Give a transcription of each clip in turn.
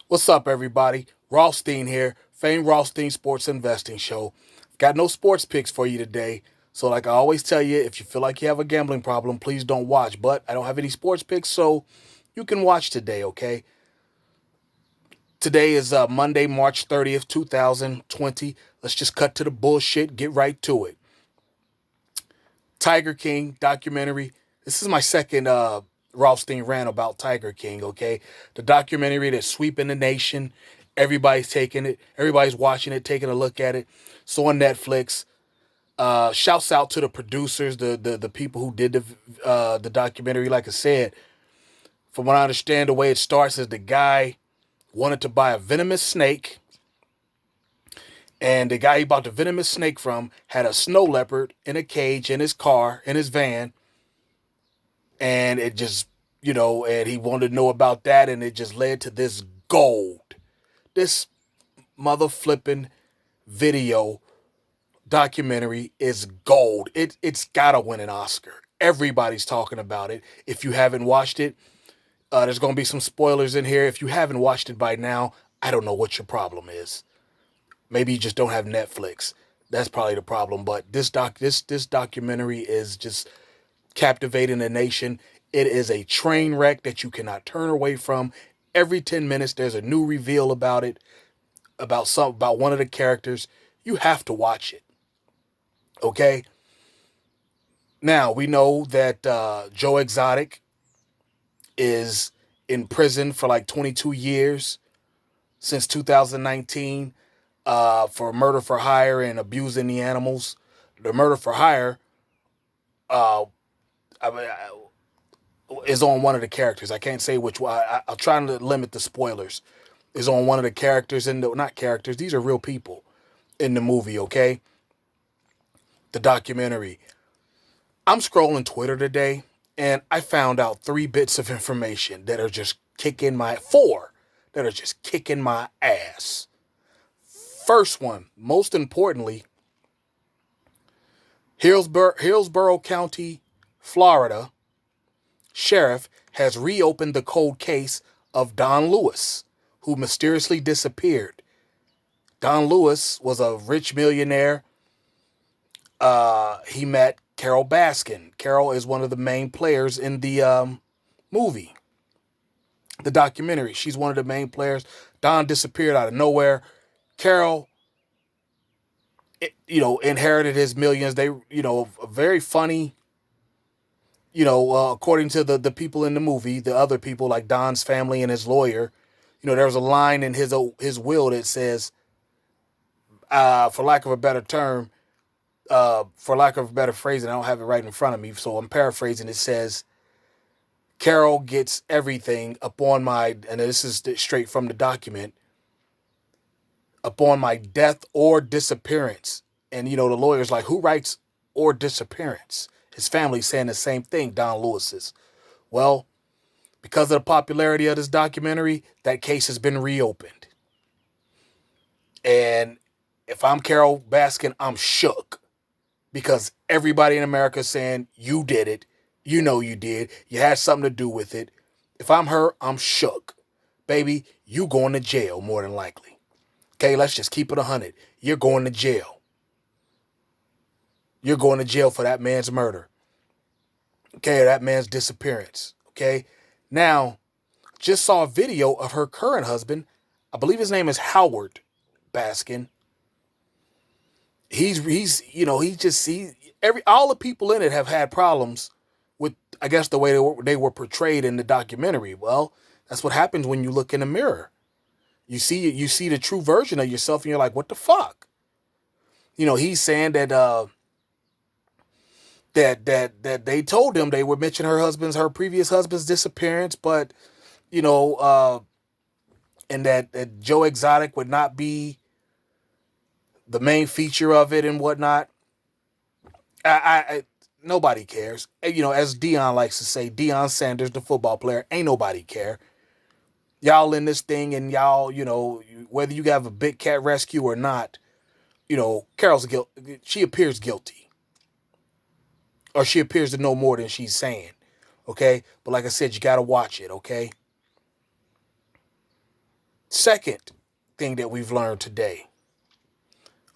What's up, everybody? Rothstein here, famed Rothstein Sports Investing Show. Got no sports picks for you today. So, like I always tell you, if you feel like you have a gambling problem, please don't watch. But I don't have any sports picks, so you can watch today, okay? Today is Monday, March 30th, 2020. Let's just cut to the bullshit, get right to it. Tiger King documentary. This is my second Rothstein rant about Tiger King, okay? The documentary that's sweeping the nation. Everybody's taking it. Everybody's watching it, taking a look at it. So on Netflix. Shouts out to the producers, the people who did the documentary. Like I said, from what I understand, the way it starts is the guy wanted to buy a venomous snake, and the guy he bought the venomous snake from had a snow leopard in a cage in his car, in his van, and it just, and he wanted to know about that, and it just led to this gold, this mother flipping video documentary is gold. It's gotta win an Oscar. Everybody's talking about it. If you haven't watched it, there's gonna be some spoilers in here. If you haven't watched it by now, I don't know what your problem is. Maybe you just don't have Netflix. That's probably the problem. But this documentary is just captivating the nation. It is a train wreck that you cannot turn away from. Every 10 minutes there's a new reveal about it, about one of the characters. You have to watch it. Okay? Now, we know that Joe Exotic is in prison for like 22 years since 2019 for murder for hire and abusing the animals. The murder for hire uh, I mean, is on one of the characters. I can't say which one. I'll try to limit the spoilers. Is on one of the characters in the, not characters, these are real people in the movie, okay? The documentary. I'm scrolling Twitter today and I found out three bits of information that are just kicking my four that are just kicking my ass. First one, most importantly, Hillsborough County, Florida sheriff has reopened the cold case of Don Lewis, who mysteriously disappeared. Don Lewis was a rich millionaire. He met Carol Baskin. Carol is one of the main players in the movie, the documentary. She's one of the main players. Don disappeared out of nowhere. Carol, inherited his millions. They, very funny, according to the people in the movie, the other people like Don's family and his lawyer, there was a line in his will that says, for lack of a better term, for lack of a better phrasing, I don't have it right in front of me, so I'm paraphrasing. It says, Carol gets everything upon my, and this is straight from the document, upon my death or disappearance. And, the lawyer's like, who writes or disappearance? His family's saying the same thing, Don Lewis's. Well, because of the popularity of this documentary, that case has been reopened. And if I'm Carol Baskin, I'm shook because everybody in America is saying, you did it. You know you did. You had something to do with it. If I'm her, I'm shook. Baby, you going to jail more than likely. Okay, let's just keep it 100. You're going to jail. You're going to jail for that man's murder. Okay, that man's disappearance. Okay, now, just saw a video of her current husband. I believe his name is Howard Baskin. All the people in it have had problems with, I guess, the way they were portrayed in the documentary. Well, that's what happens when you look in the mirror. You see the true version of yourself, and you're like, what the fuck? He's saying that they told him they would mention her previous husband's disappearance, but you know, uh, and that Joe Exotic would not be the main feature of it and whatnot. I nobody cares. As Dion likes to say, Deion Sanders, the football player, ain't nobody care. Y'all in this thing, and y'all, whether you have a big cat rescue or not, Carol's guilt. She appears guilty, or she appears to know more than she's saying. Okay, but like I said, you gotta watch it. Okay. second thing that we've learned today,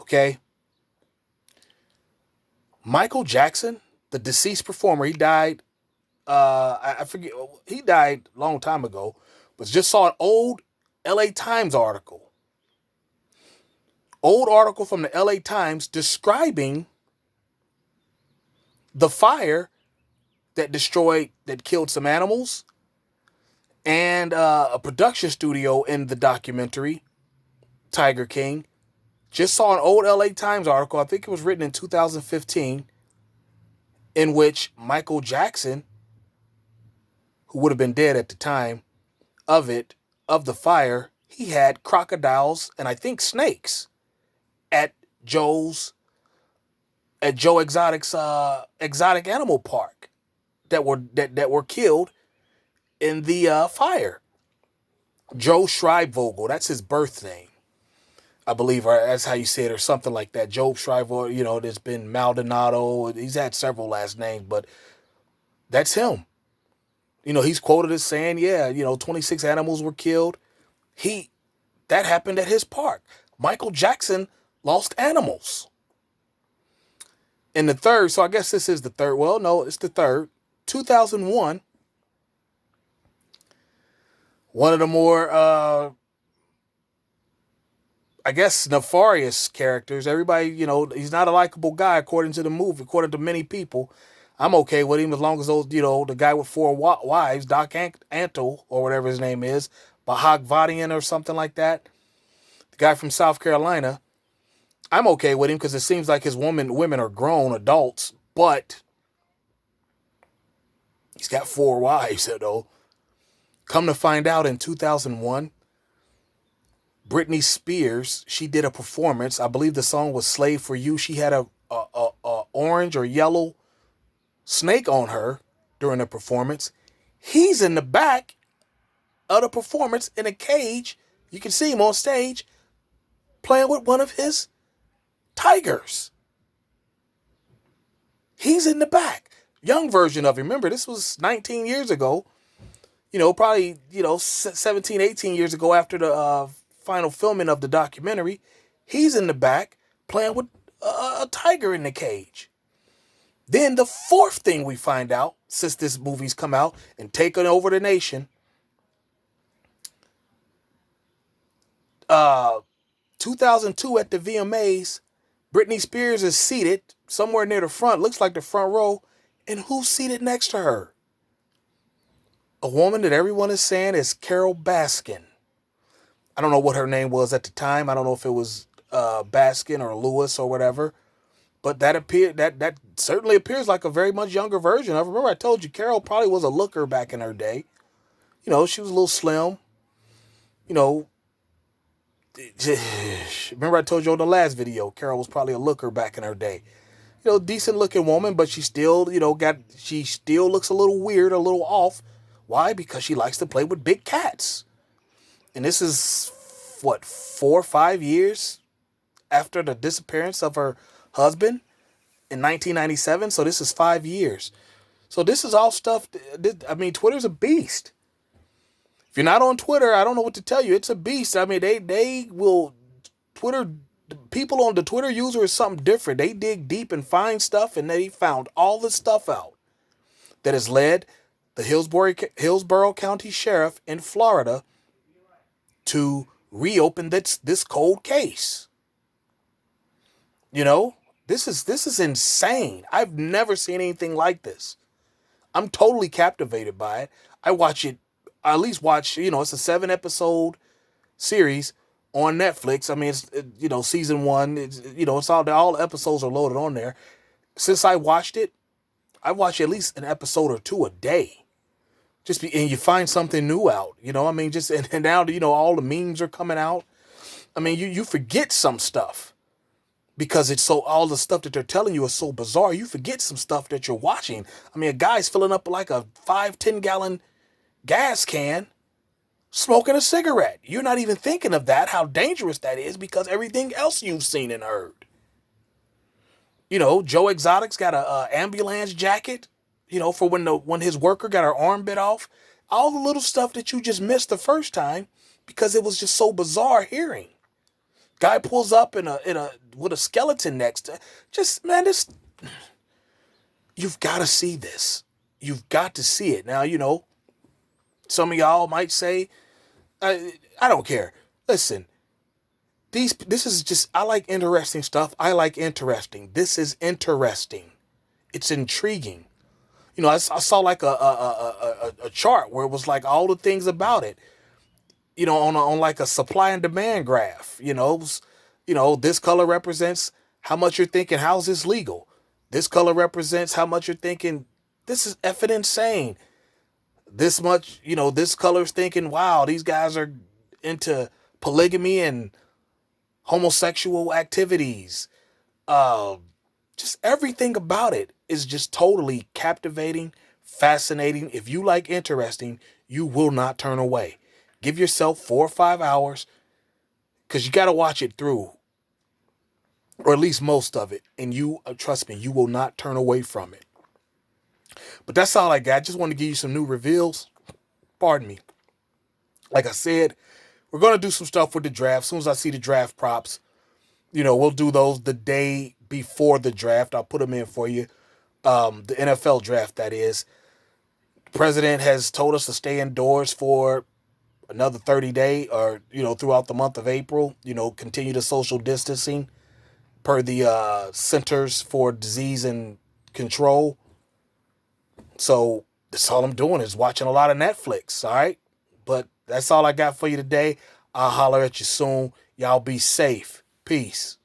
okay? Michael Jackson, the deceased performer, he died, I forget, he died a long time ago, but just saw an old LA Times article. Old article from the LA Times describing the fire that killed some animals, and a production studio in the documentary Tiger King. Just saw an old LA Times article, I think it was written in 2015, in which Michael Jackson, who would have been dead at the time of the fire, he had crocodiles and I think snakes at Joe's at Joe Exotic's exotic animal park that were killed in the fire. Joe Schreibvogel, that's his birth name, I believe, or that's how you say it, or something like that. Joe Schreibvogel, there's been Maldonado. He's had several last names, but that's him. He's quoted as saying, 26 animals were killed. That happened at his park. Michael Jackson lost animals. In the third, so I guess this is the third. Well, no, it's the third. 2001. One of the more, I guess, nefarious characters. Everybody, he's not a likable guy according to the movie, according to many people. I'm okay with him as long as those, the guy with four wives, Doc Antle, or whatever his name is, Bahagvadian or something like that. The guy from South Carolina. I'm okay with him because it seems like his women are grown adults, but he's got four wives, though. Come to find out, in 2001, Britney Spears, she did a performance. I believe the song was "Slave for You." She had a orange or yellow snake on her during the performance. He's in the back of the performance in a cage. You can see him on stage playing with one of his tigers. He's in the back. Young version of him. Remember, this was 19 years ago. Probably, 17, 18 years ago after the final filming of the documentary. He's in the back playing with a tiger in the cage. Then the fourth thing we find out, since this movie's come out and taken over the nation, 2002 at the VMAs, Britney Spears is seated somewhere near the front, looks like the front row, and who's seated next to her? A woman that everyone is saying is Carol Baskin. I don't know what her name was at the time. I don't know if it was Baskin or Lewis or whatever. But that certainly appears like a very much younger version of her. Remember, I told you Carol probably was a looker back in her day. She was a little slim. Remember I told you on the last video, Carol was probably a looker back in her day. Decent looking woman, but she still, she still looks a little weird, a little off. Why? Because she likes to play with big cats. And this is, 4 or 5 years after the disappearance of her husband in 1997. So this is 5 years. So this is all stuff. Twitter's a beast. If you're not on Twitter, I don't know what to tell you. It's a beast. They will, people on the Twitter user is something different. They dig deep and find stuff, and they found all this stuff out that has led the Hillsborough County Sheriff in Florida to reopen this cold case. This is insane. I've never seen anything like this. I'm totally captivated by it. I at least watch, it's a 7-episode series on Netflix. It's, season 1, it's all the episodes are loaded on there. Since I watched it, I watch at least an episode or two a day. And you find something new out, and now, all the memes are coming out. You forget some stuff because all the stuff that they're telling you is so bizarre. You forget some stuff that you're watching. A guy's filling up like a 10 gallon gas can, smoking a cigarette. You're not even thinking of that, how dangerous that is, because everything else you've seen and heard. Joe Exotic's got a ambulance jacket, for when his worker got her arm bit off. All the little stuff that you just missed the first time because it was just so bizarre hearing. Guy pulls up in a with a skeleton next to, just man, this, you've got to see this. You've got to see it. Now, some of y'all might say, I don't care. Listen, this is just, I like interesting stuff. I like interesting. This is interesting. It's intriguing. I saw like a chart where it was like all the things about it. On like a supply and demand graph. This color represents how much you're thinking, how's this legal? This color represents how much you're thinking, this is effing insane. This much, this color's thinking, wow, these guys are into polygamy and homosexual activities. Just everything about it is just totally captivating, fascinating. If you like interesting, you will not turn away. Give yourself 4 or 5 hours, because you got to watch it through, or at least most of it. And you, trust me, you will not turn away from it. But that's all I got. Just want to give you some new reveals. Pardon me. Like I said, we're going to do some stuff with the draft. As soon as I see the draft props, we'll do those the day before the draft. I'll put them in for you. The NFL draft, that is. The president has told us to stay indoors for another 30 days, or, throughout the month of April, continue the social distancing per the Centers for Disease and Control. So that's all I'm doing is watching a lot of Netflix. All right. But that's all I got for you today. I'll holler at you soon. Y'all be safe. Peace.